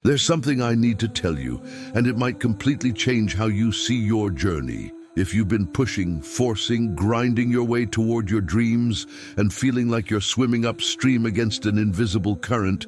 There's something I need to tell you, and it might completely change how you see your journey. If you've been pushing, forcing, grinding your way toward your dreams and feeling like you're swimming upstream against an invisible current,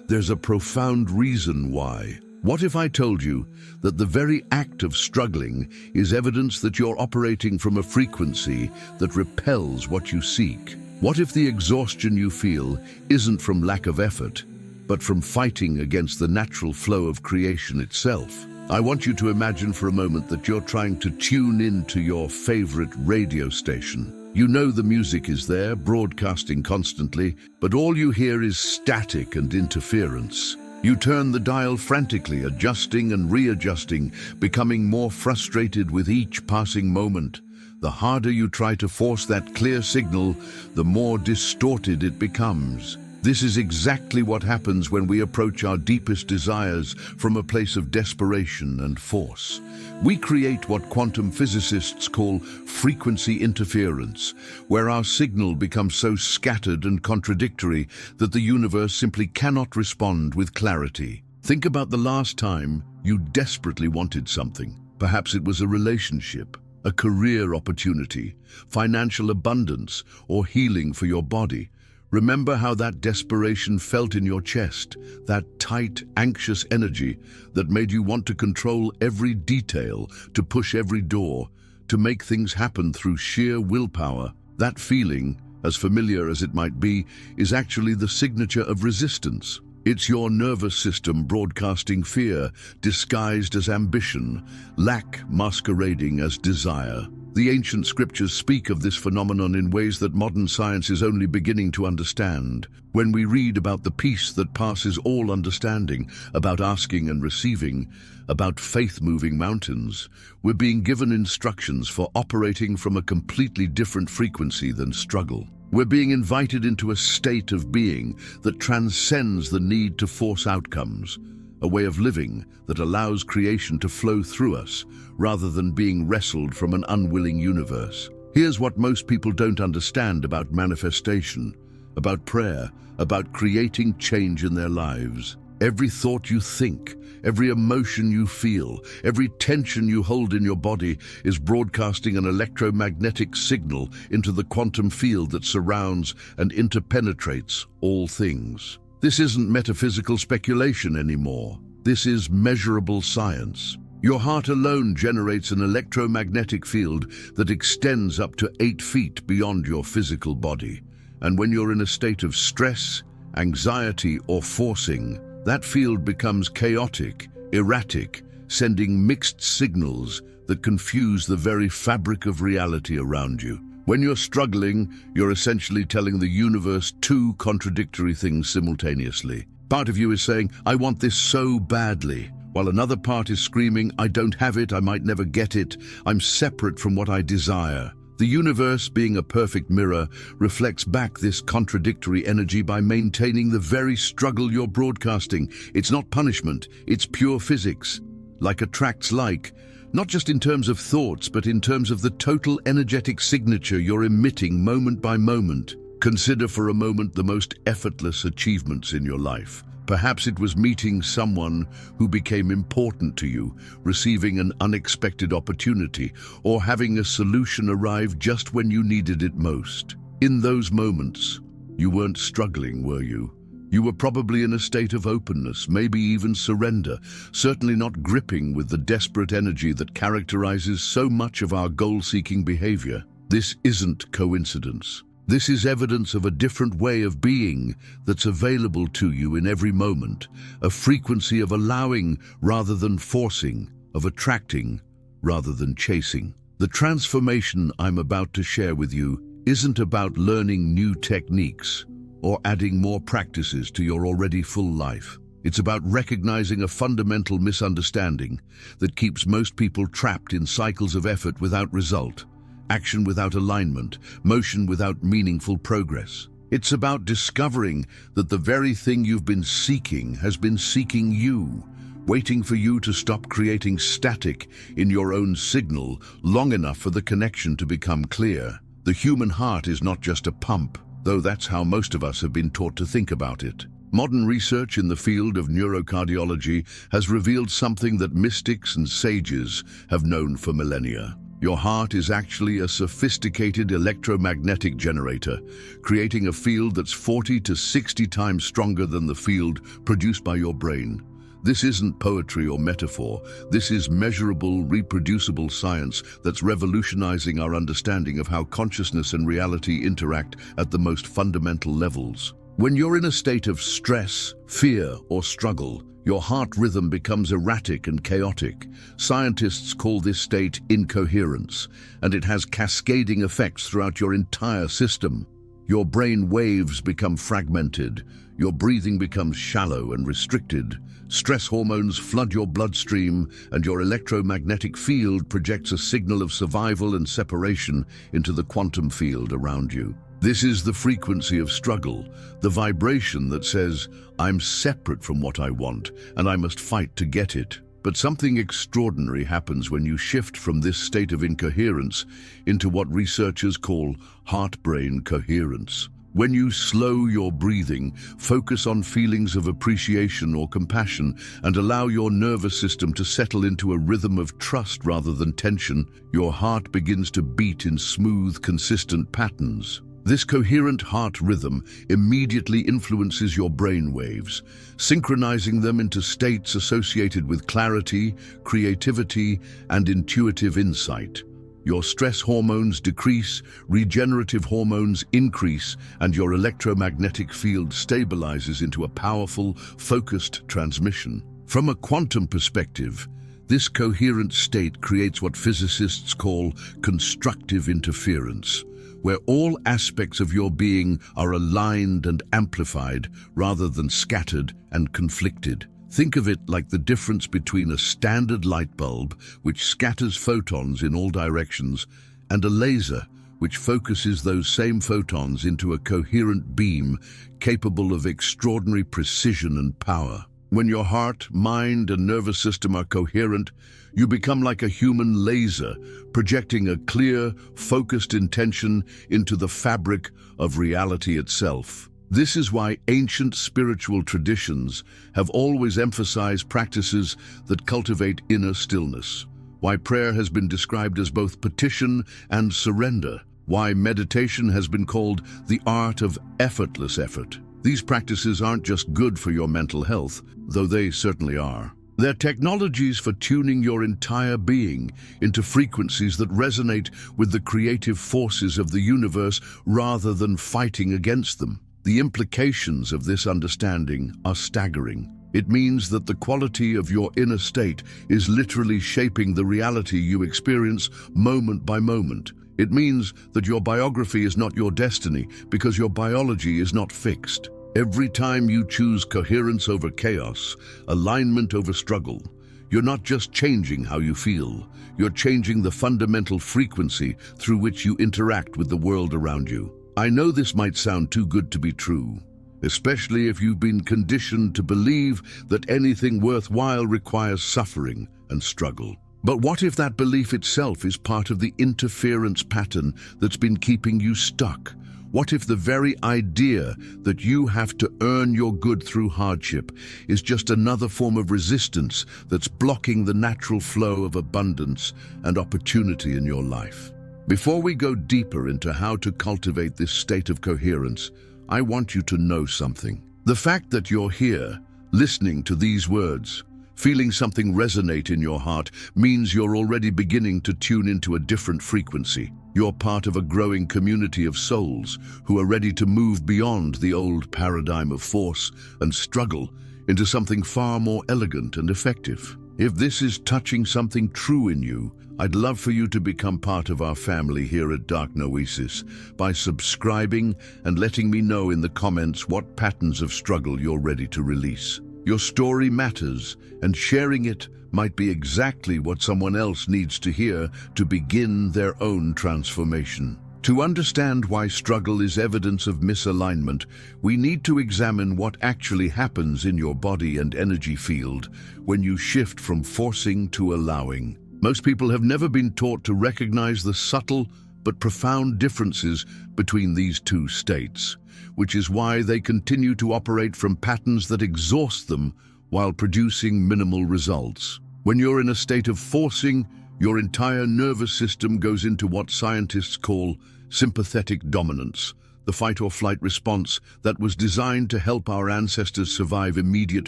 there's a profound reason why. What if I told you that the very act of struggling is evidence that you're operating from a frequency that repels what you seek? What if the exhaustion you feel isn't from lack of effort, but from fighting against the natural flow of creation itself? I want you to imagine for a moment that you're trying to tune into your favorite radio station. You know the music is there, broadcasting constantly, but all you hear is static and interference. You turn the dial frantically, adjusting and readjusting, becoming more frustrated with each passing moment. The harder you try to force that clear signal, the more distorted it becomes. This is exactly what happens when we approach our deepest desires from a place of desperation and force. We create what quantum physicists call frequency interference, where our signal becomes so scattered and contradictory that the universe simply cannot respond with clarity. Think about the last time you desperately wanted something. Perhaps it was a relationship, a career opportunity, financial abundance, or healing for your body. Remember how that desperation felt in your chest, that tight, anxious energy that made you want to control every detail, to push every door, to make things happen through sheer willpower. That feeling, as familiar as it might be, is actually the signature of resistance. It's your nervous system broadcasting fear, disguised as ambition, lack masquerading as desire. The ancient scriptures speak of this phenomenon in ways that modern science is only beginning to understand. When we read about the peace that passes all understanding, about asking and receiving, about faith moving mountains, we're being given instructions for operating from a completely different frequency than struggle. We're being invited into a state of being that transcends the need to force outcomes, a way of living that allows creation to flow through us, rather than being wrestled from an unwilling universe. Here's what most people don't understand about manifestation, about prayer, about creating change in their lives. Every thought you think, every emotion you feel, every tension you hold in your body is broadcasting an electromagnetic signal into the quantum field that surrounds and interpenetrates all things. This isn't metaphysical speculation anymore. This is measurable science. Your heart alone generates an electromagnetic field that extends up to 8 feet beyond your physical body. And when you're in a state of stress, anxiety, or forcing, that field becomes chaotic, erratic, sending mixed signals that confuse the very fabric of reality around you. When you're struggling, you're essentially telling the universe two contradictory things simultaneously. Part of you is saying, "I want this so badly," while another part is screaming, "I don't have it, I might never get it, I'm separate from what I desire." The universe, being a perfect mirror, reflects back this contradictory energy by maintaining the very struggle you're broadcasting. It's not punishment, it's pure physics. Like attracts like, not just in terms of thoughts, but in terms of the total energetic signature you're emitting moment by moment. Consider for a moment the most effortless achievements in your life. Perhaps it was meeting someone who became important to you, receiving an unexpected opportunity, or having a solution arrive just when you needed it most. In those moments, you weren't struggling, were you? You were probably in a state of openness, maybe even surrender, certainly not gripping with the desperate energy that characterizes so much of our goal-seeking behavior. This isn't coincidence. This is evidence of a different way of being that's available to you in every moment, a frequency of allowing rather than forcing, of attracting rather than chasing. The transformation I'm about to share with you isn't about learning new techniques or adding more practices to your already full life. It's about recognizing a fundamental misunderstanding that keeps most people trapped in cycles of effort without result, action without alignment, motion without meaningful progress. It's about discovering that the very thing you've been seeking has been seeking you, waiting for you to stop creating static in your own signal long enough for the connection to become clear. The human heart is not just a pump, though that's how most of us have been taught to think about it. Modern research in the field of neurocardiology has revealed something that mystics and sages have known for millennia. Your heart is actually a sophisticated electromagnetic generator, creating a field that's 40 to 60 times stronger than the field produced by your brain. This isn't poetry or metaphor. This is measurable, reproducible science that's revolutionizing our understanding of how consciousness and reality interact at the most fundamental levels. When you're in a state of stress, fear, or struggle, your heart rhythm becomes erratic and chaotic. Scientists call this state incoherence, and it has cascading effects throughout your entire system. Your brain waves become fragmented, your breathing becomes shallow and restricted, stress hormones flood your bloodstream, and your electromagnetic field projects a signal of survival and separation into the quantum field around you. This is the frequency of struggle, the vibration that says, I'm separate from what I want, and I must fight to get it. But something extraordinary happens when you shift from this state of incoherence into what researchers call heart-brain coherence. When you slow your breathing, focus on feelings of appreciation or compassion, and allow your nervous system to settle into a rhythm of trust rather than tension, your heart begins to beat in smooth, consistent patterns. This coherent heart rhythm immediately influences your brain waves, synchronizing them into states associated with clarity, creativity, and intuitive insight. Your stress hormones decrease, regenerative hormones increase, and your electromagnetic field stabilizes into a powerful, focused transmission. From a quantum perspective, this coherent state creates what physicists call constructive interference, where all aspects of your being are aligned and amplified rather than scattered and conflicted. Think of it like the difference between a standard light bulb, which scatters photons in all directions, and a laser, which focuses those same photons into a coherent beam capable of extraordinary precision and power. When your heart, mind, and nervous system are coherent, you become like a human laser, projecting a clear, focused intention into the fabric of reality itself. This is why ancient spiritual traditions have always emphasized practices that cultivate inner stillness, why prayer has been described as both petition and surrender, why meditation has been called the art of effortless effort. These practices aren't just good for your mental health, though they certainly are. They're technologies for tuning your entire being into frequencies that resonate with the creative forces of the universe rather than fighting against them. The implications of this understanding are staggering. It means that the quality of your inner state is literally shaping the reality you experience moment by moment. It means that your biography is not your destiny because your biology is not fixed. Every time you choose coherence over chaos, alignment over struggle, you're not just changing how you feel, you're changing the fundamental frequency through which you interact with the world around you. I know this might sound too good to be true, especially if you've been conditioned to believe that anything worthwhile requires suffering and struggle. But what if that belief itself is part of the interference pattern that's been keeping you stuck? What if the very idea that you have to earn your good through hardship is just another form of resistance that's blocking the natural flow of abundance and opportunity in your life? Before we go deeper into how to cultivate this state of coherence, I want you to know something. The fact that you're here, listening to these words, feeling something resonate in your heart, means you're already beginning to tune into a different frequency. You're part of a growing community of souls who are ready to move beyond the old paradigm of force and struggle into something far more elegant and effective. If this is touching something true in you, I'd love for you to become part of our family here at Dark Noesis by subscribing and letting me know in the comments what patterns of struggle you're ready to release. Your story matters, and sharing it might be exactly what someone else needs to hear to begin their own transformation. To understand why struggle is evidence of misalignment, we need to examine what actually happens in your body and energy field when you shift from forcing to allowing. Most people have never been taught to recognize the subtle but profound differences between these two states, which is why they continue to operate from patterns that exhaust them while producing minimal results. When you're in a state of forcing, your entire nervous system goes into what scientists call sympathetic dominance, the fight-or-flight response that was designed to help our ancestors survive immediate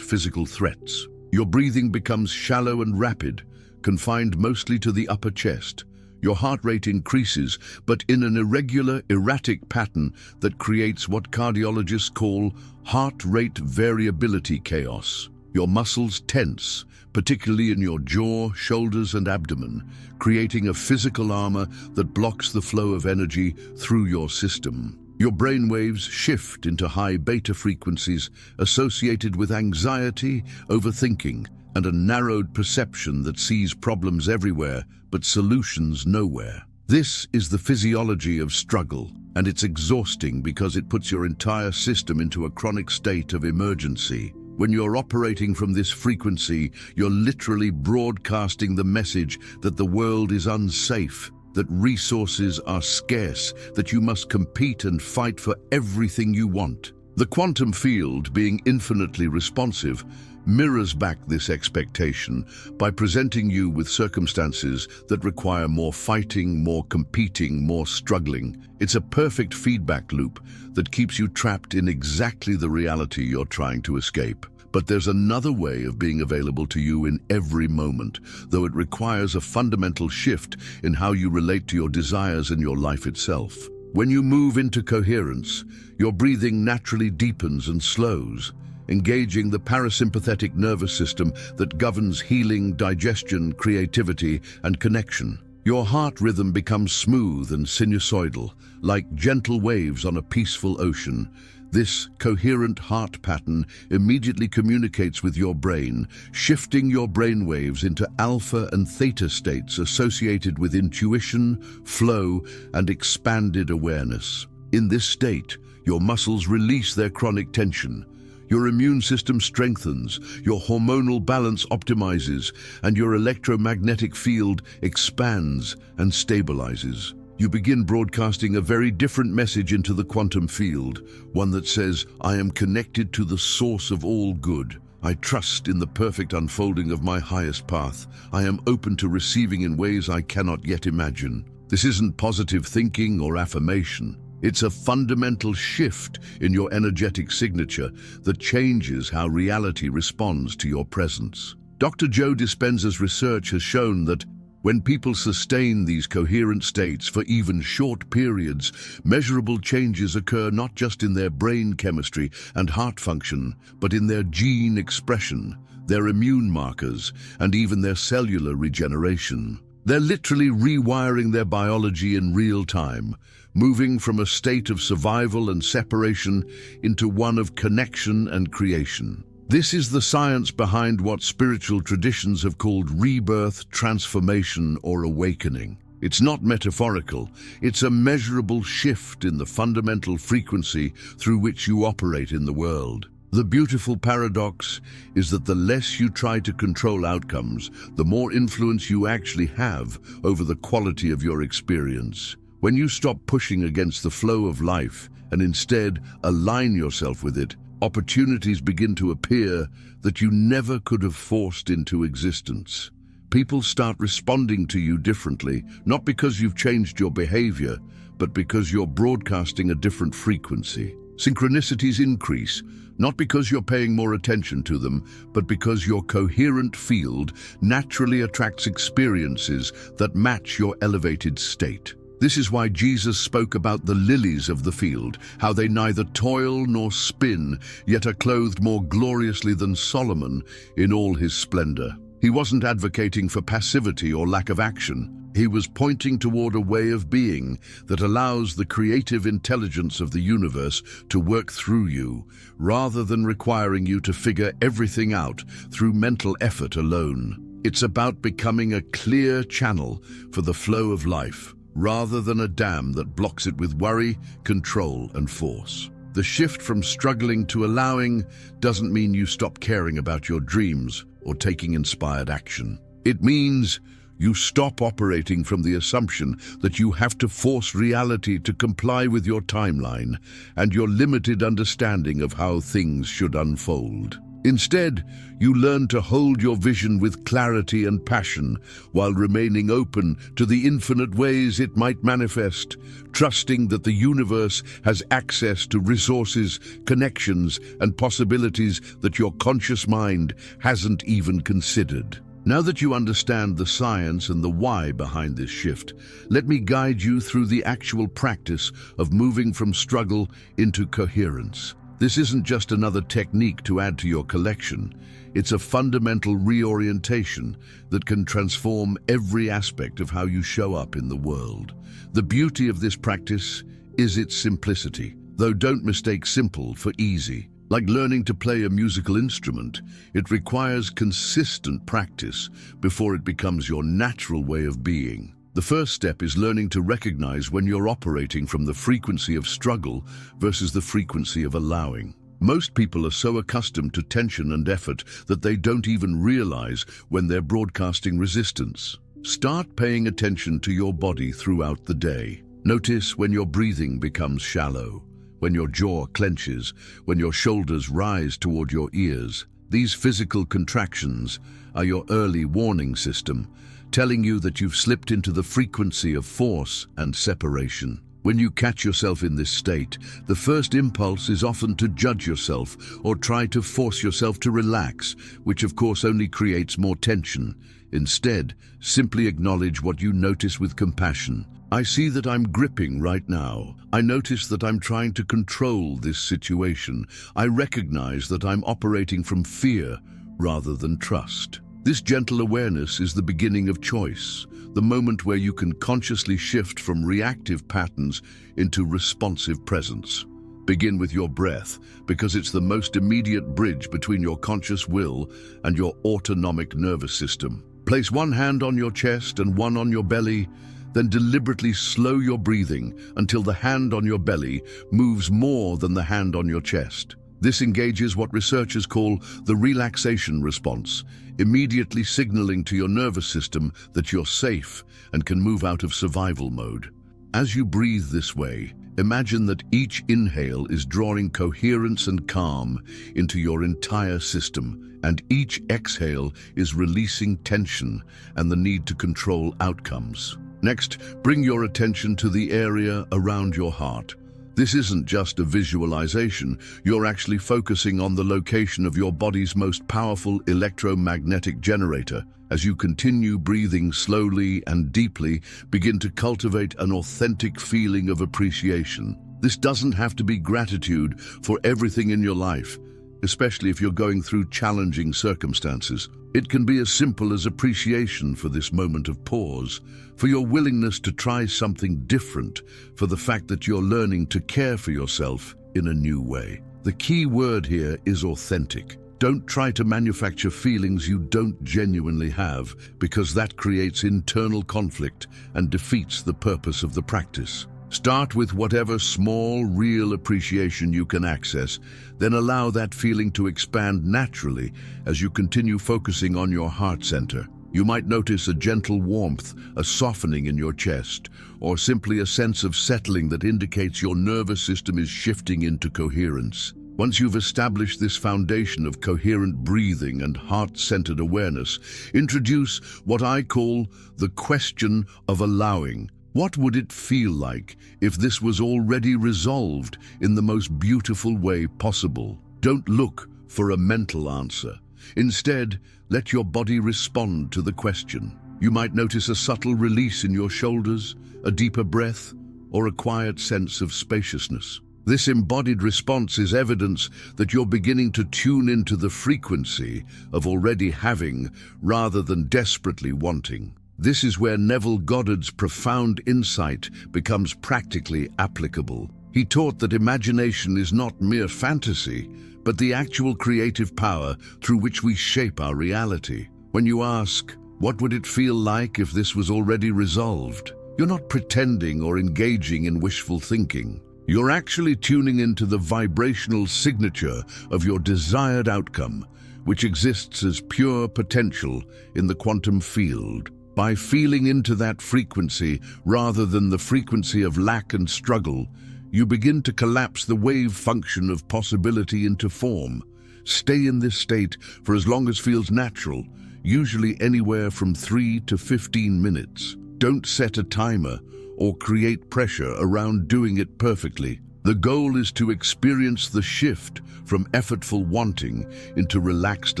physical threats. Your breathing becomes shallow and rapid, confined mostly to the upper chest. Your heart rate increases, but in an irregular, erratic pattern that creates what cardiologists call heart rate variability chaos. Your muscles tense, particularly in your jaw, shoulders, and abdomen, creating a physical armor that blocks the flow of energy through your system. Your brain waves shift into high beta frequencies associated with anxiety, overthinking, and a narrowed perception that sees problems everywhere but solutions nowhere. This is the physiology of struggle, and it's exhausting because it puts your entire system into a chronic state of emergency. When you're operating from this frequency, you're literally broadcasting the message that the world is unsafe, that resources are scarce, that you must compete and fight for everything you want. The quantum field, being infinitely responsive, mirrors back this expectation by presenting you with circumstances that require more fighting, more competing, more struggling. It's a perfect feedback loop that keeps you trapped in exactly the reality you're trying to escape. But there's another way of being available to you in every moment, though it requires a fundamental shift in how you relate to your desires and your life itself. When you move into coherence, your breathing naturally deepens and slows, engaging the parasympathetic nervous system that governs healing, digestion, creativity, and connection. Your heart rhythm becomes smooth and sinusoidal, like gentle waves on a peaceful ocean. This coherent heart pattern immediately communicates with your brain, shifting your brain waves into alpha and theta states associated with intuition, flow, and expanded awareness. In this state, your muscles release their chronic tension. Your immune system strengthens, your hormonal balance optimizes, and your electromagnetic field expands and stabilizes. You begin broadcasting a very different message into the quantum field, one that says, I am connected to the source of all good. I trust in the perfect unfolding of my highest path. I am open to receiving in ways I cannot yet imagine. This isn't positive thinking or affirmation. It's a fundamental shift in your energetic signature that changes how reality responds to your presence. Dr. Joe Dispenza's research has shown that when people sustain these coherent states for even short periods, measurable changes occur not just in their brain chemistry and heart function, but in their gene expression, their immune markers, and even their cellular regeneration. They're literally rewiring their biology in real time, moving from a state of survival and separation into one of connection and creation. This is the science behind what spiritual traditions have called rebirth, transformation, or awakening. It's not metaphorical, it's a measurable shift in the fundamental frequency through which you operate in the world. The beautiful paradox is that the less you try to control outcomes, the more influence you actually have over the quality of your experience. When you stop pushing against the flow of life and instead align yourself with it, opportunities begin to appear that you never could have forced into existence. People start responding to you differently, not because you've changed your behavior, but because you're broadcasting a different frequency. Synchronicities increase, not because you're paying more attention to them, but because your coherent field naturally attracts experiences that match your elevated state. This is why Jesus spoke about the lilies of the field, how they neither toil nor spin, yet are clothed more gloriously than Solomon in all his splendor. He wasn't advocating for passivity or lack of action. He was pointing toward a way of being that allows the creative intelligence of the universe to work through you, rather than requiring you to figure everything out through mental effort alone. It's about becoming a clear channel for the flow of life, rather than a dam that blocks it with worry, control, and force. The shift from struggling to allowing doesn't mean you stop caring about your dreams or taking inspired action. It means You stop operating from the assumption that you have to force reality to comply with your timeline and your limited understanding of how things should unfold. Instead, you learn to hold your vision with clarity and passion while remaining open to the infinite ways it might manifest, trusting that the universe has access to resources, connections, and possibilities that your conscious mind hasn't even considered. Now that you understand the science and the why behind this shift, let me guide you through the actual practice of moving from struggle into coherence. This isn't just another technique to add to your collection. It's a fundamental reorientation that can transform every aspect of how you show up in the world. The beauty of this practice is its simplicity, though don't mistake simple for easy. Like learning to play a musical instrument, it requires consistent practice before it becomes your natural way of being. The first step is learning to recognize when you're operating from the frequency of struggle versus the frequency of allowing. Most people are so accustomed to tension and effort that they don't even realize when they're broadcasting resistance. Start paying attention to your body throughout the day. Notice when your breathing becomes shallow, when your jaw clenches, when your shoulders rise toward your ears. These physical contractions are your early warning system, telling you that you've slipped into the frequency of force and separation. When you catch yourself in this state, the first impulse is often to judge yourself or try to force yourself to relax, which of course only creates more tension. Instead, simply acknowledge what you notice with compassion. I see that I'm gripping right now. I notice that I'm trying to control this situation. I recognize that I'm operating from fear rather than trust. This gentle awareness is the beginning of choice, the moment where you can consciously shift from reactive patterns into responsive presence. Begin with your breath, because it's the most immediate bridge between your conscious will and your autonomic nervous system. Place one hand on your chest and one on your belly, then deliberately slow your breathing until the hand on your belly moves more than the hand on your chest. This engages what researchers call the relaxation response, immediately signaling to your nervous system that you're safe and can move out of survival mode. As you breathe this way, imagine that each inhale is drawing coherence and calm into your entire system, and each exhale is releasing tension and the need to control outcomes. Next, bring your attention to the area around your heart. This isn't just a visualization, you're actually focusing on the location of your body's most powerful electromagnetic generator. As you continue breathing slowly and deeply, begin to cultivate an authentic feeling of appreciation. This doesn't have to be gratitude for everything in your life, especially if you're going through challenging circumstances. It can be as simple as appreciation for this moment of pause, for your willingness to try something different, for the fact that you're learning to care for yourself in a new way. The key word here is authentic. Don't try to manufacture feelings you don't genuinely have, because that creates internal conflict and defeats the purpose of the practice. Start with whatever small, real appreciation you can access, then allow that feeling to expand naturally as you continue focusing on your heart center. You might notice a gentle warmth, a softening in your chest, or simply a sense of settling that indicates your nervous system is shifting into coherence. Once you've established this foundation of coherent breathing and heart-centered awareness, introduce what I call the question of allowing. What would it feel like if this was already resolved in the most beautiful way possible? Don't look for a mental answer. Instead, let your body respond to the question. You might notice a subtle release in your shoulders, a deeper breath, or a quiet sense of spaciousness. This embodied response is evidence that you're beginning to tune into the frequency of already having rather than desperately wanting. This is where Neville Goddard's profound insight becomes practically applicable. He taught that imagination is not mere fantasy, but the actual creative power through which we shape our reality. When you ask, what would it feel like if this was already resolved? You're not pretending or engaging in wishful thinking. You're actually tuning into the vibrational signature of your desired outcome, which exists as pure potential in the quantum field. By feeling into that frequency rather than the frequency of lack and struggle, you begin to collapse the wave function of possibility into form. Stay in this state for as long as feels natural, usually anywhere from 3 to 15 minutes. Don't set a timer or create pressure around doing it perfectly. The goal is to experience the shift from effortful wanting into relaxed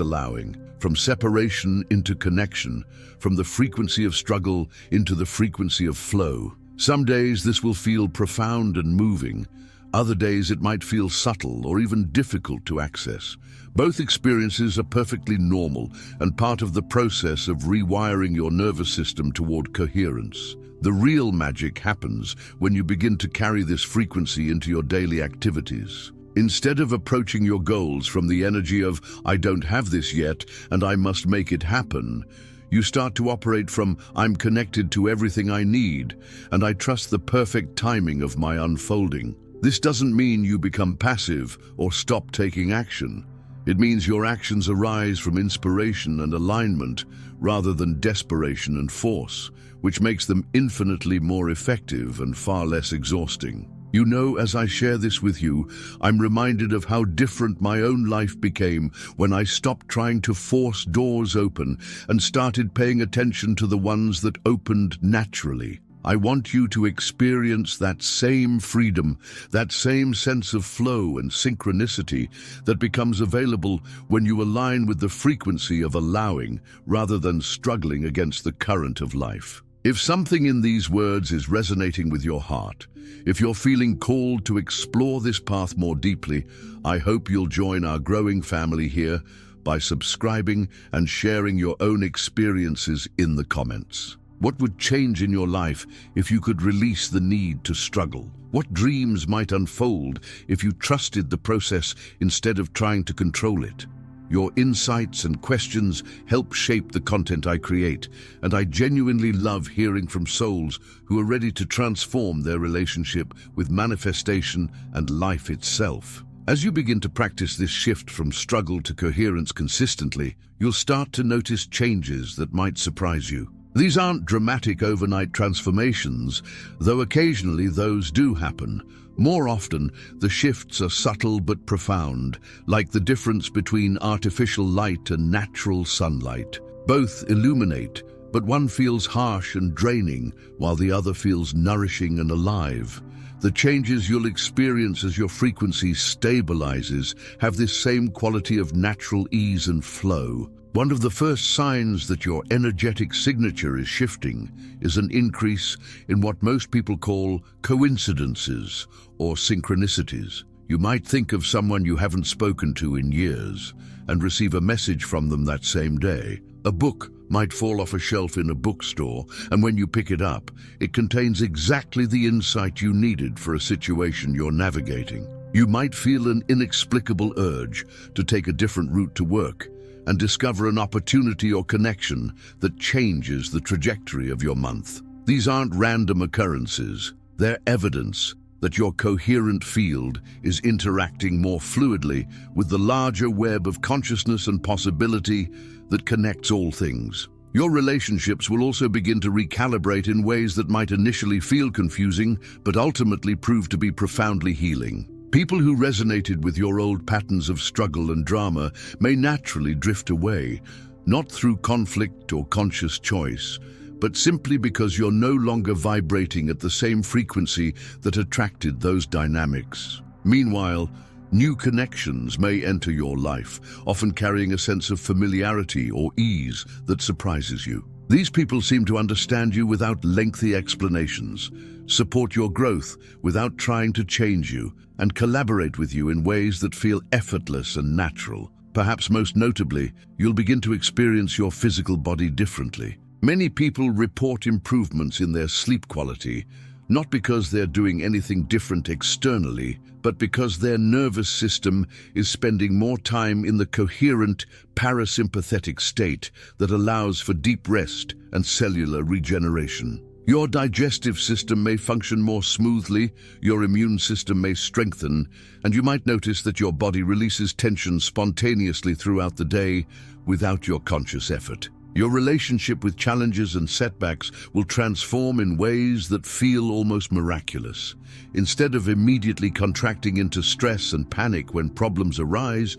allowing, from separation into connection, from the frequency of struggle into the frequency of flow. Some days this will feel profound and moving. Other days it might feel subtle or even difficult to access. Both experiences are perfectly normal and part of the process of rewiring your nervous system toward coherence. The real magic happens when you begin to carry this frequency into your daily activities. Instead of approaching your goals from the energy of, "I don't have this yet and I must make it happen," you start to operate from, "I'm connected to everything I need and I trust the perfect timing of my unfolding." This doesn't mean you become passive or stop taking action. It means your actions arise from inspiration and alignment rather than desperation and force, which makes them infinitely more effective and far less exhausting. You know, as I share this with you, I'm reminded of how different my own life became when I stopped trying to force doors open and started paying attention to the ones that opened naturally. I want you to experience that same freedom, that same sense of flow and synchronicity that becomes available when you align with the frequency of allowing rather than struggling against the current of life. If something in these words is resonating with your heart, if you're feeling called to explore this path more deeply, I hope you'll join our growing family here by subscribing and sharing your own experiences in the comments. What would change in your life if you could release the need to struggle? What dreams might unfold if you trusted the process instead of trying to control it? Your insights and questions help shape the content I create, and I genuinely love hearing from souls who are ready to transform their relationship with manifestation and life itself. As you begin to practice this shift from struggle to coherence consistently, you'll start to notice changes that might surprise you. These aren't dramatic overnight transformations, though occasionally those do happen. More often, the shifts are subtle but profound, like the difference between artificial light and natural sunlight. Both illuminate, but one feels harsh and draining, while the other feels nourishing and alive. The changes you'll experience as your frequency stabilizes have this same quality of natural ease and flow. One of the first signs that your energetic signature is shifting is an increase in what most people call coincidences or synchronicities. You might think of someone you haven't spoken to in years and receive a message from them that same day. A book might fall off a shelf in a bookstore, and when you pick it up, it contains exactly the insight you needed for a situation you're navigating. You might feel an inexplicable urge to take a different route to work and discover an opportunity or connection that changes the trajectory of your month. These aren't random occurrences. They're evidence that your coherent field is interacting more fluidly with the larger web of consciousness and possibility that connects all things. Your relationships will also begin to recalibrate in ways that might initially feel confusing, but ultimately prove to be profoundly healing. People who resonated with your old patterns of struggle and drama may naturally drift away, not through conflict or conscious choice, but simply because you're no longer vibrating at the same frequency that attracted those dynamics. Meanwhile, new connections may enter your life, often carrying a sense of familiarity or ease that surprises you. These people seem to understand you without lengthy explanations, support your growth without trying to change you, and collaborate with you in ways that feel effortless and natural. Perhaps most notably, you'll begin to experience your physical body differently. Many people report improvements in their sleep quality, not because they're doing anything different externally, but because their nervous system is spending more time in the coherent parasympathetic state that allows for deep rest and cellular regeneration. Your digestive system may function more smoothly, your immune system may strengthen, and you might notice that your body releases tension spontaneously throughout the day without your conscious effort. Your relationship with challenges and setbacks will transform in ways that feel almost miraculous. Instead of immediately contracting into stress and panic when problems arise,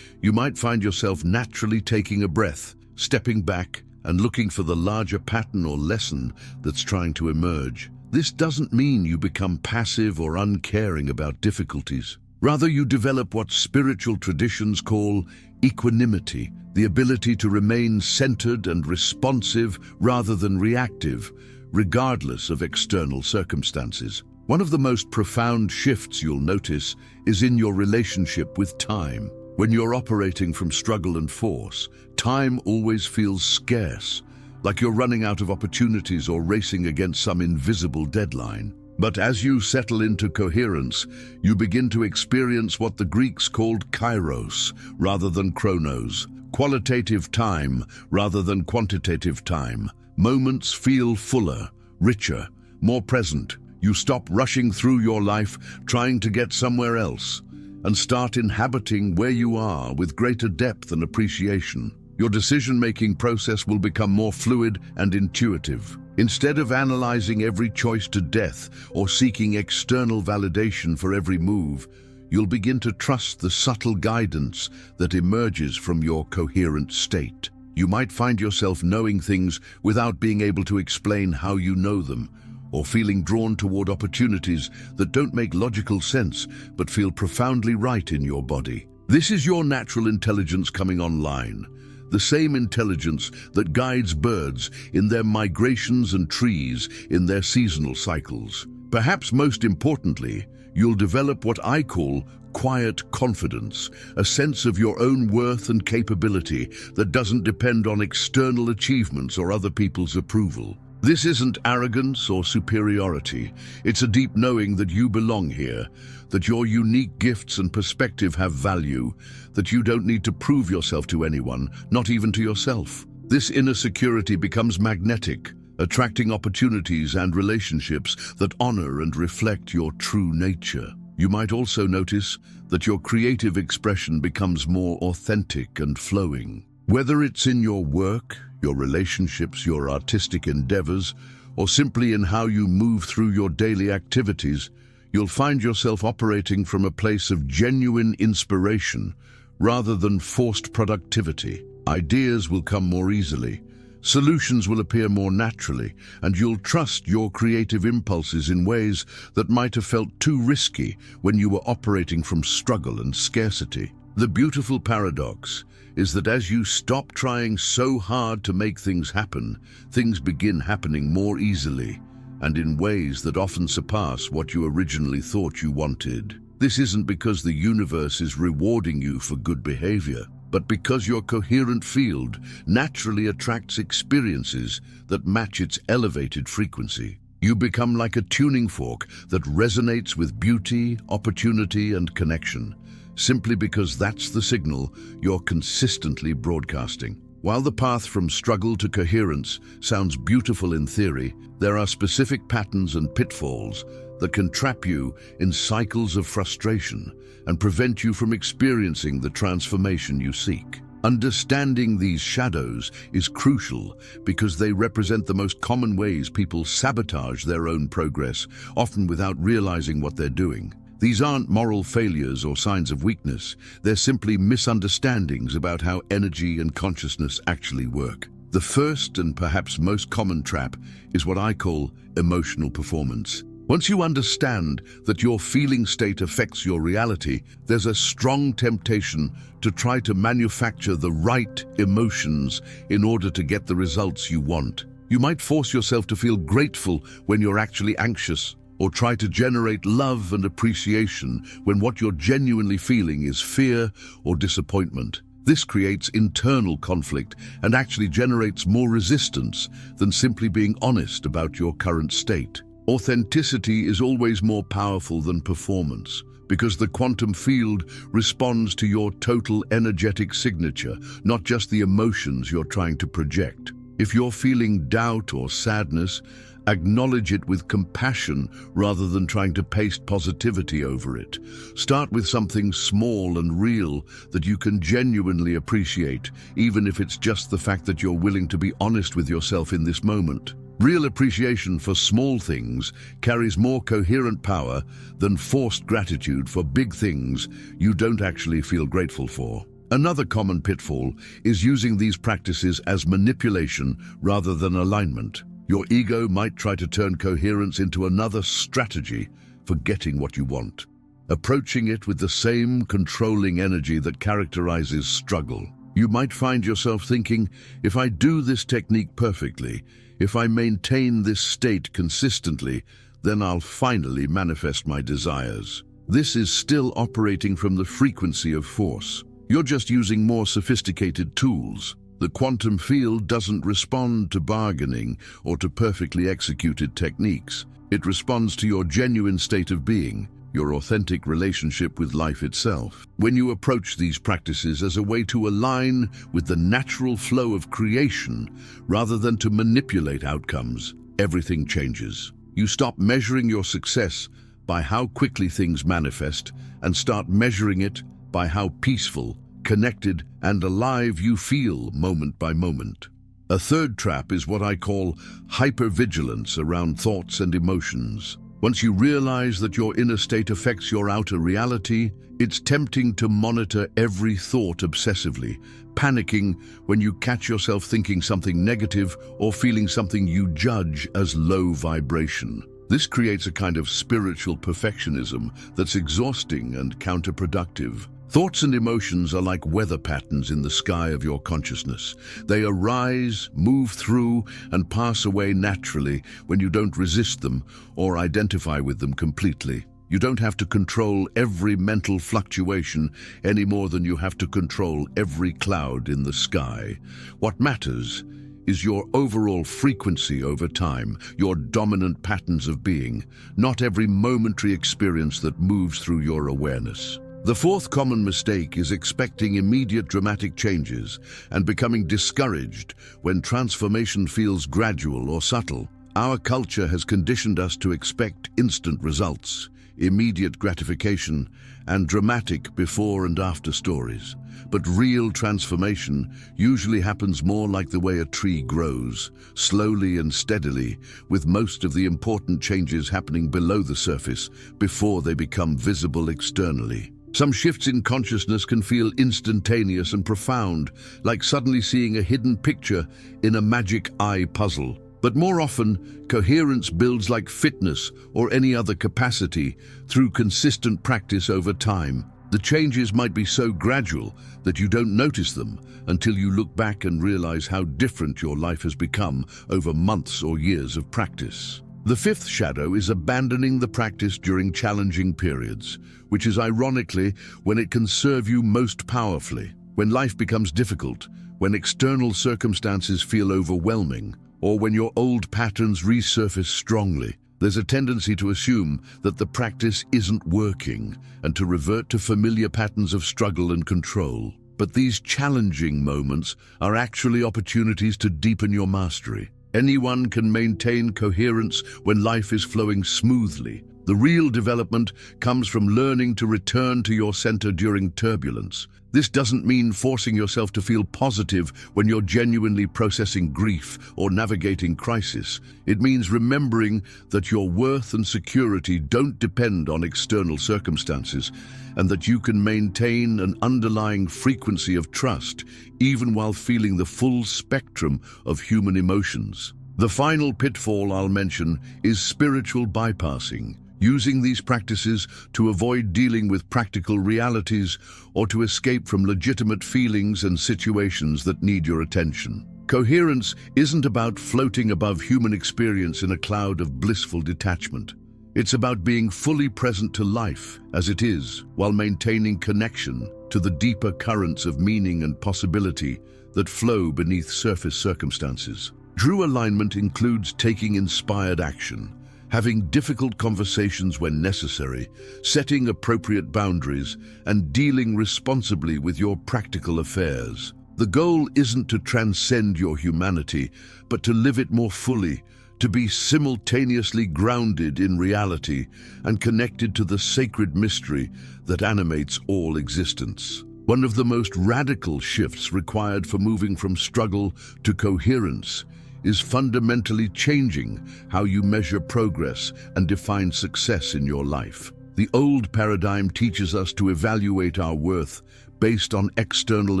you might find yourself naturally taking a breath, stepping back, and looking for the larger pattern or lesson that's trying to emerge. This doesn't mean you become passive or uncaring about difficulties. Rather, you develop what spiritual traditions call equanimity, the ability to remain centered and responsive rather than reactive, regardless of external circumstances. One of the most profound shifts you'll notice is in your relationship with time. When you're operating from struggle and force, time always feels scarce, like you're running out of opportunities or racing against some invisible deadline. But as you settle into coherence, you begin to experience what the Greeks called kairos rather than chronos, qualitative time rather than quantitative time. Moments feel fuller, richer, more present. You stop rushing through your life trying to get somewhere else and start inhabiting where you are with greater depth and appreciation. Your decision-making process will become more fluid and intuitive. Instead of analyzing every choice to death or seeking external validation for every move, you'll begin to trust the subtle guidance that emerges from your coherent state. You might find yourself knowing things without being able to explain how you know them, or feeling drawn toward opportunities that don't make logical sense but feel profoundly right in your body. This is your natural intelligence coming online. The same intelligence that guides birds in their migrations and trees in their seasonal cycles. Perhaps most importantly, you'll develop what I call quiet confidence, a sense of your own worth and capability that doesn't depend on external achievements or other people's approval. This isn't arrogance or superiority. It's a deep knowing that you belong here, that your unique gifts and perspective have value, that you don't need to prove yourself to anyone, not even to yourself. This inner security becomes magnetic, attracting opportunities and relationships that honor and reflect your true nature. You might also notice that your creative expression becomes more authentic and flowing. Whether it's in your work, your relationships, your artistic endeavors, or simply in how you move through your daily activities, you'll find yourself operating from a place of genuine inspiration rather than forced productivity. Ideas will come more easily, solutions will appear more naturally, and you'll trust your creative impulses in ways that might have felt too risky when you were operating from struggle and scarcity. The beautiful paradox is that as you stop trying so hard to make things happen, things begin happening more easily and in ways that often surpass what you originally thought you wanted. This isn't because the universe is rewarding you for good behavior, but because your coherent field naturally attracts experiences that match its elevated frequency. You become like a tuning fork that resonates with beauty, opportunity, and connection, simply because that's the signal you're consistently broadcasting. While the path from struggle to coherence sounds beautiful in theory, there are specific patterns and pitfalls that can trap you in cycles of frustration and prevent you from experiencing the transformation you seek. Understanding these shadows is crucial because they represent the most common ways people sabotage their own progress, often without realizing what they're doing. These aren't moral failures or signs of weakness. They're simply misunderstandings about how energy and consciousness actually work. The first and perhaps most common trap is what I call emotional performance. Once you understand that your feeling state affects your reality, there's a strong temptation to try to manufacture the right emotions in order to get the results you want. You might force yourself to feel grateful when you're actually anxious, or try to generate love and appreciation when what you're genuinely feeling is fear or disappointment. This creates internal conflict and actually generates more resistance than simply being honest about your current state. Authenticity is always more powerful than performance because the quantum field responds to your total energetic signature, not just the emotions you're trying to project. If you're feeling doubt or sadness, Acknowledge it with compassion rather than trying to paste positivity over it. Start with something small and real that you can genuinely appreciate, even if it's just the fact that you're willing to be honest with yourself in this moment. Real appreciation for small things carries more coherent power than forced gratitude for big things you don't actually feel grateful for. Another common pitfall is using these practices as manipulation rather than alignment. Your ego might try to turn coherence into another strategy for getting what you want, approaching it with the same controlling energy that characterizes struggle. You might find yourself thinking, if I do this technique perfectly, if I maintain this state consistently, then I'll finally manifest my desires. This is still operating from the frequency of force. You're just using more sophisticated tools. The quantum field doesn't respond to bargaining or to perfectly executed techniques. It responds to your genuine state of being, your authentic relationship with life itself. When you approach these practices as a way to align with the natural flow of creation rather than to manipulate outcomes, everything changes. You stop measuring your success by how quickly things manifest and start measuring it by how peaceful, connected, and alive you feel moment by moment. A third trap is what I call hypervigilance around thoughts and emotions. Once you realize that your inner state affects your outer reality, it's tempting to monitor every thought obsessively, panicking when you catch yourself thinking something negative or feeling something you judge as low vibration. This creates a kind of spiritual perfectionism that's exhausting and counterproductive. Thoughts and emotions are like weather patterns in the sky of your consciousness. They arise, move through, and pass away naturally when you don't resist them or identify with them completely. You don't have to control every mental fluctuation any more than you have to control every cloud in the sky. What matters is your overall frequency over time, your dominant patterns of being, not every momentary experience that moves through your awareness. The fourth common mistake is expecting immediate dramatic changes and becoming discouraged when transformation feels gradual or subtle. Our culture has conditioned us to expect instant results, immediate gratification, and dramatic before and after stories. But real transformation usually happens more like the way a tree grows, slowly and steadily, with most of the important changes happening below the surface before they become visible externally. Some shifts in consciousness can feel instantaneous and profound, like suddenly seeing a hidden picture in a magic eye puzzle. But more often, coherence builds like fitness or any other capacity through consistent practice over time. The changes might be so gradual that you don't notice them until you look back and realize how different your life has become over months or years of practice. The fifth shadow is abandoning the practice during challenging periods, which is ironically when it can serve you most powerfully. When life becomes difficult, when external circumstances feel overwhelming, or when your old patterns resurface strongly, there's a tendency to assume that the practice isn't working and to revert to familiar patterns of struggle and control. But these challenging moments are actually opportunities to deepen your mastery. Anyone can maintain coherence when life is flowing smoothly. The real development comes from learning to return to your center during turbulence. This doesn't mean forcing yourself to feel positive when you're genuinely processing grief or navigating crisis. It means remembering that your worth and security don't depend on external circumstances, and that you can maintain an underlying frequency of trust even while feeling the full spectrum of human emotions. The final pitfall I'll mention is spiritual bypassing. Using these practices to avoid dealing with practical realities or to escape from legitimate feelings and situations that need your attention. Coherence isn't about floating above human experience in a cloud of blissful detachment. It's about being fully present to life as it is, while maintaining connection to the deeper currents of meaning and possibility that flow beneath surface circumstances. True alignment includes taking inspired action, having difficult conversations when necessary, setting appropriate boundaries, and dealing responsibly with your practical affairs. The goal isn't to transcend your humanity, but to live it more fully, to be simultaneously grounded in reality and connected to the sacred mystery that animates all existence. One of the most radical shifts required for moving from struggle to coherence is fundamentally changing how you measure progress and define success in your life. The old paradigm teaches us to evaluate our worth based on external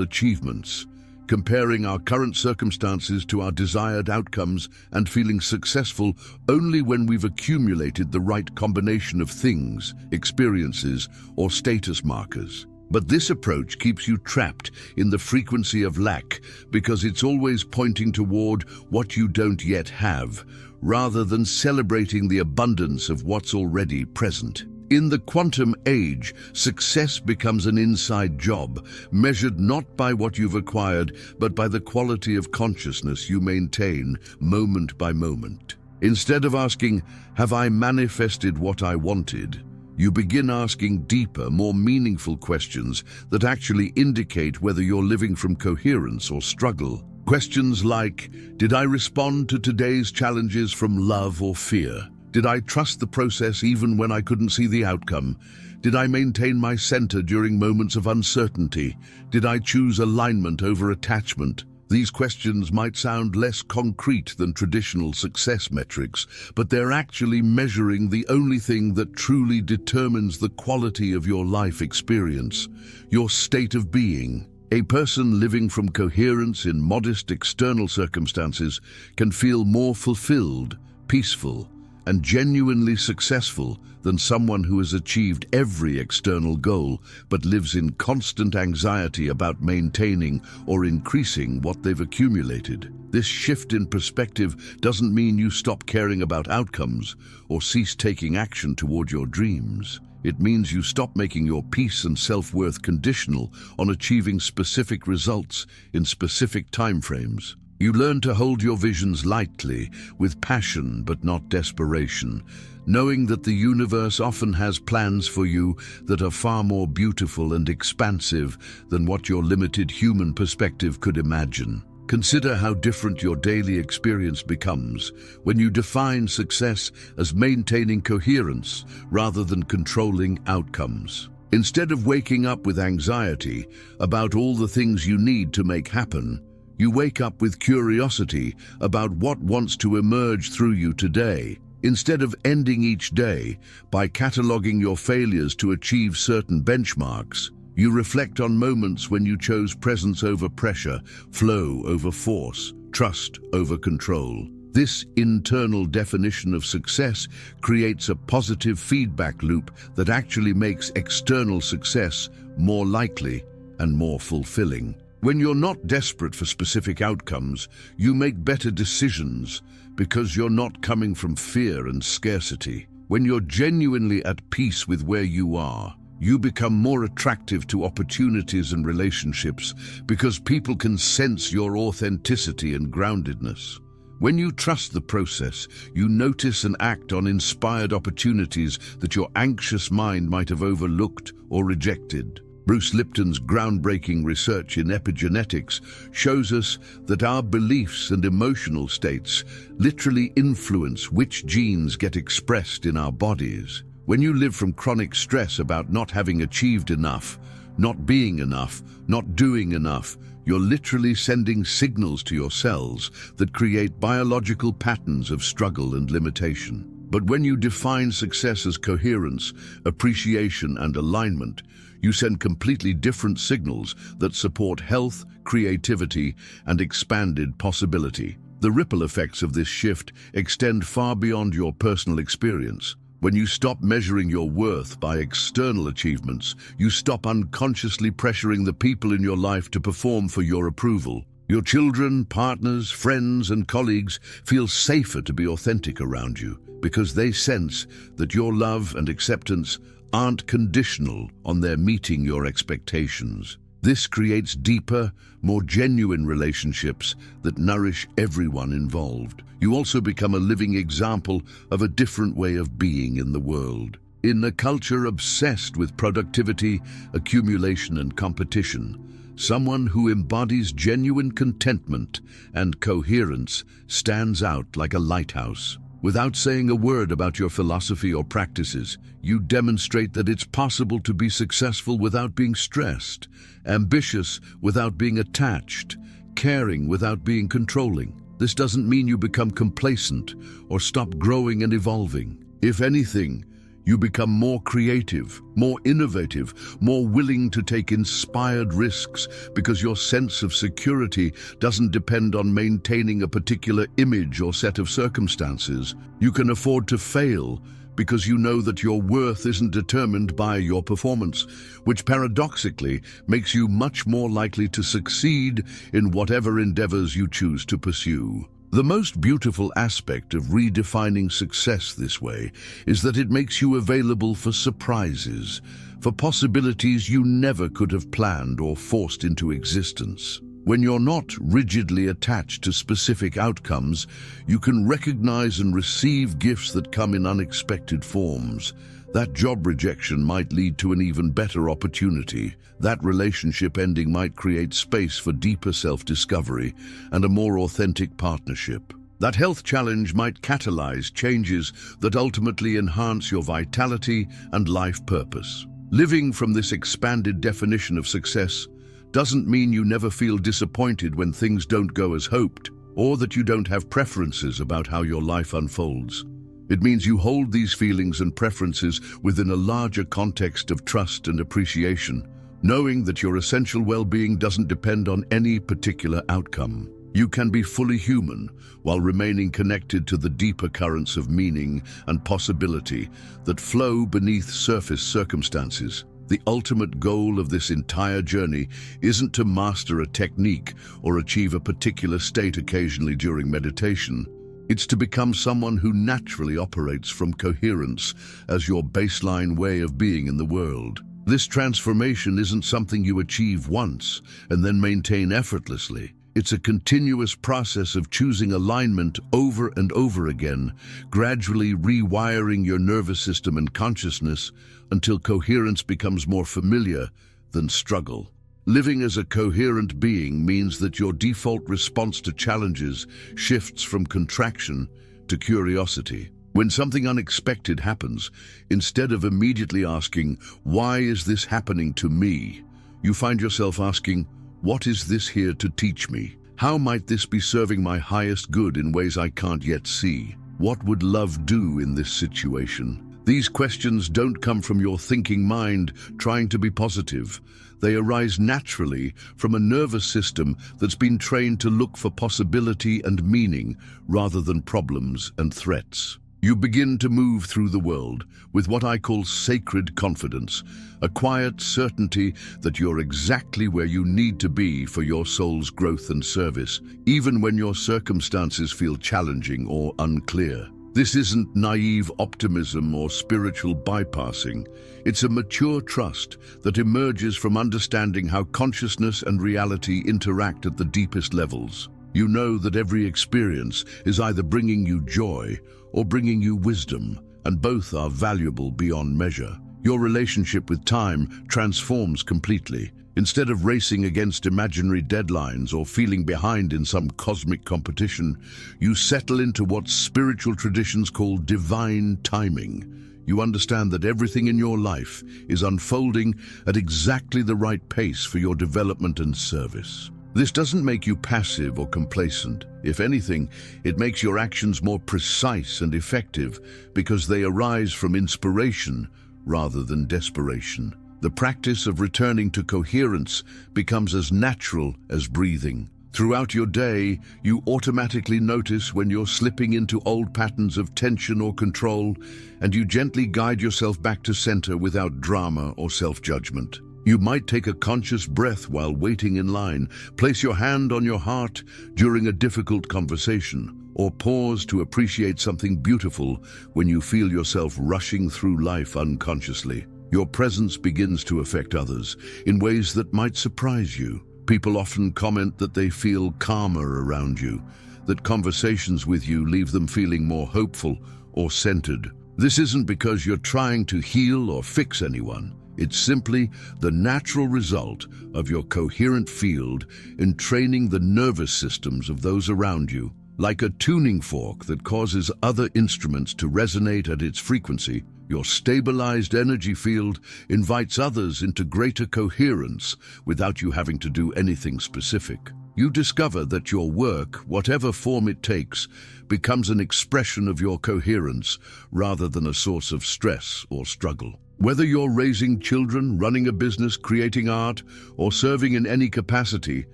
achievements, comparing our current circumstances to our desired outcomes and feeling successful only when we've accumulated the right combination of things, experiences, or status markers. But this approach keeps you trapped in the frequency of lack because it's always pointing toward what you don't yet have, rather than celebrating the abundance of what's already present. In the quantum age, success becomes an inside job, measured not by what you've acquired, but by the quality of consciousness you maintain moment by moment. Instead of asking, "Have I manifested what I wanted?" you begin asking deeper, more meaningful questions that actually indicate whether you're living from coherence or struggle. Questions like, did I respond to today's challenges from love or fear? Did I trust the process even when I couldn't see the outcome? Did I maintain my center during moments of uncertainty? Did I choose alignment over attachment? These questions might sound less concrete than traditional success metrics, but they're actually measuring the only thing that truly determines the quality of your life experience, your state of being. A person living from coherence in modest external circumstances can feel more fulfilled, peaceful, and genuinely successful than someone who has achieved every external goal but lives in constant anxiety about maintaining or increasing what they've accumulated. This shift in perspective doesn't mean you stop caring about outcomes or cease taking action toward your dreams. It means you stop making your peace and self-worth conditional on achieving specific results in specific timeframes. You learn to hold your visions lightly, with passion but not desperation, knowing that the universe often has plans for you that are far more beautiful and expansive than what your limited human perspective could imagine. Consider how different your daily experience becomes when you define success as maintaining coherence rather than controlling outcomes. Instead of waking up with anxiety about all the things you need to make happen, you wake up with curiosity about what wants to emerge through you today. Instead of ending each day by cataloging your failures to achieve certain benchmarks, you reflect on moments when you chose presence over pressure, flow over force, trust over control. This internal definition of success creates a positive feedback loop that actually makes external success more likely and more fulfilling. When you're not desperate for specific outcomes, you make better decisions because you're not coming from fear and scarcity. When you're genuinely at peace with where you are, you become more attractive to opportunities and relationships because people can sense your authenticity and groundedness. When you trust the process, you notice and act on inspired opportunities that your anxious mind might have overlooked or rejected. Bruce Lipton's groundbreaking research in epigenetics shows us that our beliefs and emotional states literally influence which genes get expressed in our bodies. When you live from chronic stress about not having achieved enough, not being enough, not doing enough, you're literally sending signals to your cells that create biological patterns of struggle and limitation. But when you define success as coherence, appreciation, and alignment, you send completely different signals that support health, creativity, and expanded possibility. The ripple effects of this shift extend far beyond your personal experience. When you stop measuring your worth by external achievements, you stop unconsciously pressuring the people in your life to perform for your approval. Your children, partners, friends, and colleagues feel safer to be authentic around you because they sense that your love and acceptance aren't conditional on their meeting your expectations. This creates deeper, more genuine relationships that nourish everyone involved. You also become a living example of a different way of being in the world. In a culture obsessed with productivity, accumulation, and competition, Someone who embodies genuine contentment and coherence stands out like a lighthouse. Without saying a word about your philosophy or practices, you demonstrate that it's possible to be successful without being stressed, ambitious without being attached, caring without being controlling. This doesn't mean you become complacent or stop growing and evolving. If anything, you become more creative, more innovative, more willing to take inspired risks because your sense of security doesn't depend on maintaining a particular image or set of circumstances. You can afford to fail because you know that your worth isn't determined by your performance, which paradoxically makes you much more likely to succeed in whatever endeavors you choose to pursue. The most beautiful aspect of redefining success this way is that it makes you available for surprises, for possibilities you never could have planned or forced into existence. When you're not rigidly attached to specific outcomes, you can recognize and receive gifts that come in unexpected forms. That job rejection might lead to an even better opportunity. That relationship ending might create space for deeper self-discovery and a more authentic partnership. That health challenge might catalyze changes that ultimately enhance your vitality and life purpose. Living from this expanded definition of success doesn't mean you never feel disappointed when things don't go as hoped, or that you don't have preferences about how your life unfolds. It means you hold these feelings and preferences within a larger context of trust and appreciation, knowing that your essential well-being doesn't depend on any particular outcome. You can be fully human while remaining connected to the deeper currents of meaning and possibility that flow beneath surface circumstances. The ultimate goal of this entire journey isn't to master a technique or achieve a particular state occasionally during meditation. It's to become someone who naturally operates from coherence as your baseline way of being in the world. This transformation isn't something you achieve once and then maintain effortlessly. It's a continuous process of choosing alignment over and over again, gradually rewiring your nervous system and consciousness until coherence becomes more familiar than struggle. Living as a coherent being means that your default response to challenges shifts from contraction to curiosity. When something unexpected happens, instead of immediately asking, "Why is this happening to me?" you find yourself asking, "What is this here to teach me? How might this be serving my highest good in ways I can't yet see? What would love do in this situation?" These questions don't come from your thinking mind trying to be positive. They arise naturally from a nervous system that's been trained to look for possibility and meaning rather than problems and threats. You begin to move through the world with what I call sacred confidence, a quiet certainty that you're exactly where you need to be for your soul's growth and service, even when your circumstances feel challenging or unclear. This isn't naive optimism or spiritual bypassing. It's a mature trust that emerges from understanding how consciousness and reality interact at the deepest levels. You know that every experience is either bringing you joy or bringing you wisdom, and both are valuable beyond measure. Your relationship with time transforms completely. Instead of racing against imaginary deadlines or feeling behind in some cosmic competition, you settle into what spiritual traditions call divine timing. You understand that everything in your life is unfolding at exactly the right pace for your development and service. This doesn't make you passive or complacent. If anything, it makes your actions more precise and effective because they arise from inspiration rather than desperation. The practice of returning to coherence becomes as natural as breathing. Throughout your day, you automatically notice when you're slipping into old patterns of tension or control, and you gently guide yourself back to center without drama or self-judgment. You might take a conscious breath while waiting in line, place your hand on your heart during a difficult conversation, or pause to appreciate something beautiful when you feel yourself rushing through life unconsciously. Your presence begins to affect others in ways that might surprise you. People often comment that they feel calmer around you, that conversations with you leave them feeling more hopeful or centered. This isn't because you're trying to heal or fix anyone. It's simply the natural result of your coherent field in training the nervous systems of those around you. Like a tuning fork that causes other instruments to resonate at its frequency, your stabilized energy field invites others into greater coherence without you having to do anything specific. You discover that your work, whatever form it takes, becomes an expression of your coherence rather than a source of stress or struggle. Whether you're raising children, running a business, creating art, or serving in any capacity,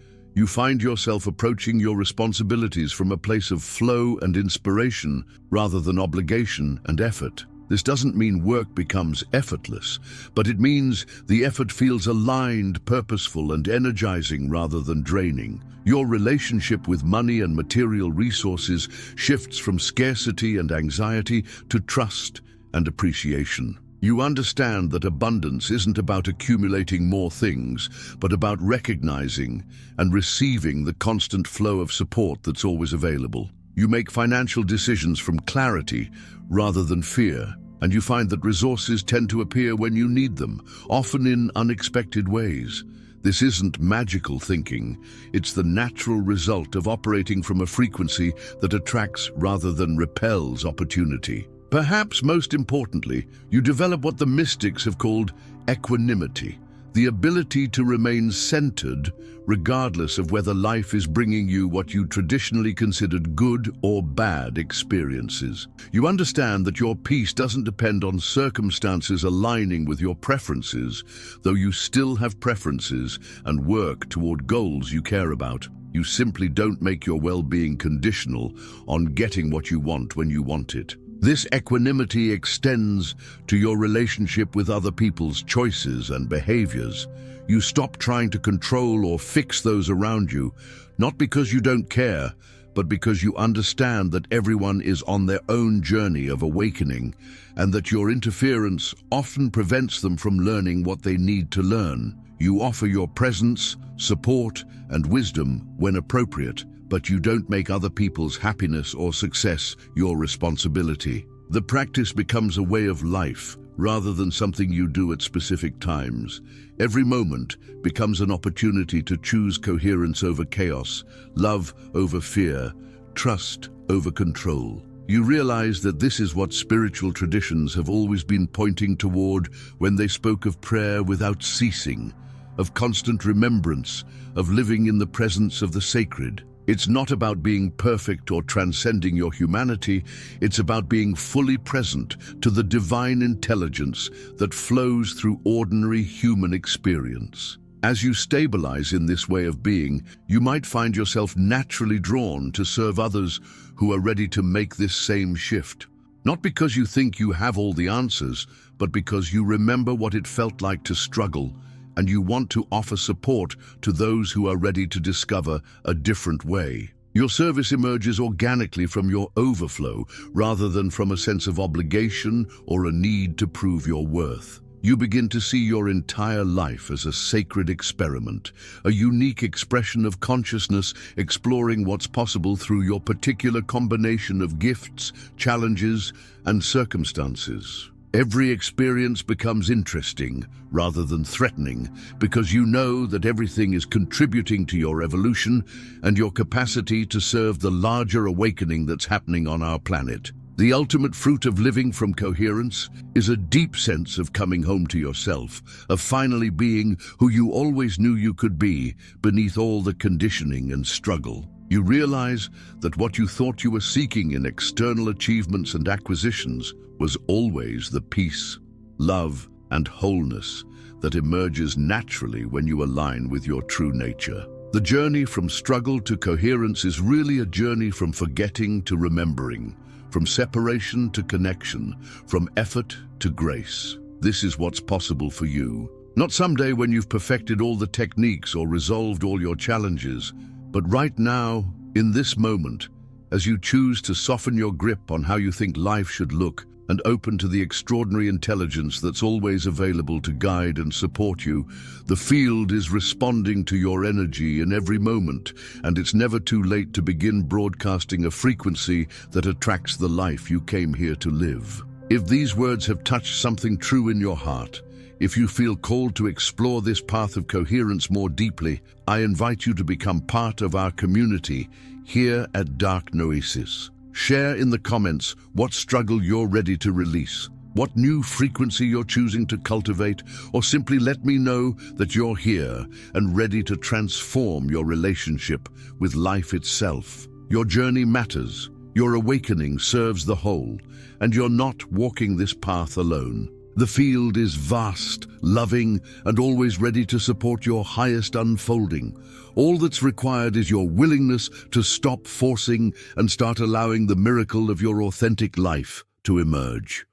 you find yourself approaching your responsibilities from a place of flow and inspiration rather than obligation and effort. This doesn't mean work becomes effortless, but it means the effort feels aligned, purposeful, and energizing rather than draining. Your relationship with money and material resources shifts from scarcity and anxiety to trust and appreciation. You understand that abundance isn't about accumulating more things, but about recognizing and receiving the constant flow of support that's always available. You make financial decisions from clarity rather than fear, and you find that resources tend to appear when you need them, often in unexpected ways. This isn't magical thinking, it's the natural result of operating from a frequency that attracts rather than repels opportunity. Perhaps most importantly, you develop what the mystics have called equanimity, the ability to remain centered regardless of whether life is bringing you what you traditionally considered good or bad experiences. You understand that your peace doesn't depend on circumstances aligning with your preferences, though you still have preferences and work toward goals you care about. You simply don't make your well-being conditional on getting what you want when you want it. This equanimity extends to your relationship with other people's choices and behaviors. You stop trying to control or fix those around you, not because you don't care, but because you understand that everyone is on their own journey of awakening, and that your interference often prevents them from learning what they need to learn. You offer your presence, support, and wisdom when appropriate, but you don't make other people's happiness or success your responsibility. The practice becomes a way of life, rather than something you do at specific times. Every moment becomes an opportunity to choose coherence over chaos, love over fear, trust over control. You realize that this is what spiritual traditions have always been pointing toward when they spoke of prayer without ceasing, of constant remembrance, of living in the presence of the sacred. It's not about being perfect or transcending your humanity, it's about being fully present to the divine intelligence that flows through ordinary human experience. As you stabilize in this way of being, you might find yourself naturally drawn to serve others who are ready to make this same shift. Not because you think you have all the answers, but because you remember what it felt like to struggle, and you want to offer support to those who are ready to discover a different way. Your service emerges organically from your overflow rather than from a sense of obligation or a need to prove your worth. You begin to see your entire life as a sacred experiment, a unique expression of consciousness exploring what's possible through your particular combination of gifts, challenges, and circumstances. Every experience becomes interesting rather than threatening because you know that everything is contributing to your evolution and your capacity to serve the larger awakening that's happening on our planet. The ultimate fruit of living from coherence is a deep sense of coming home to yourself, of finally being who you always knew you could be beneath all the conditioning and struggle. You realize that what you thought you were seeking in external achievements and acquisitions was always the peace, love, and wholeness that emerges naturally when you align with your true nature. The journey from struggle to coherence is really a journey from forgetting to remembering, from separation to connection, from effort to grace. This is what's possible for you. Not someday when you've perfected all the techniques or resolved all your challenges, but right now, in this moment, as you choose to soften your grip on how you think life should look and open to the extraordinary intelligence that's always available to guide and support you, the field is responding to your energy in every moment, and it's never too late to begin broadcasting a frequency that attracts the life you came here to live. If these words have touched something true in your heart, If you feel called to explore this path of coherence more deeply, I invite you to become part of our community here at Dark Noesis. Share in the comments what struggle you're ready to release, what new frequency you're choosing to cultivate, or simply let me know that you're here and ready to transform your relationship with life itself. Your journey matters, your awakening serves the whole, and you're not walking this path alone. The field is vast, loving, and always ready to support your highest unfolding. All that's required is your willingness to stop forcing and start allowing the miracle of your authentic life to emerge.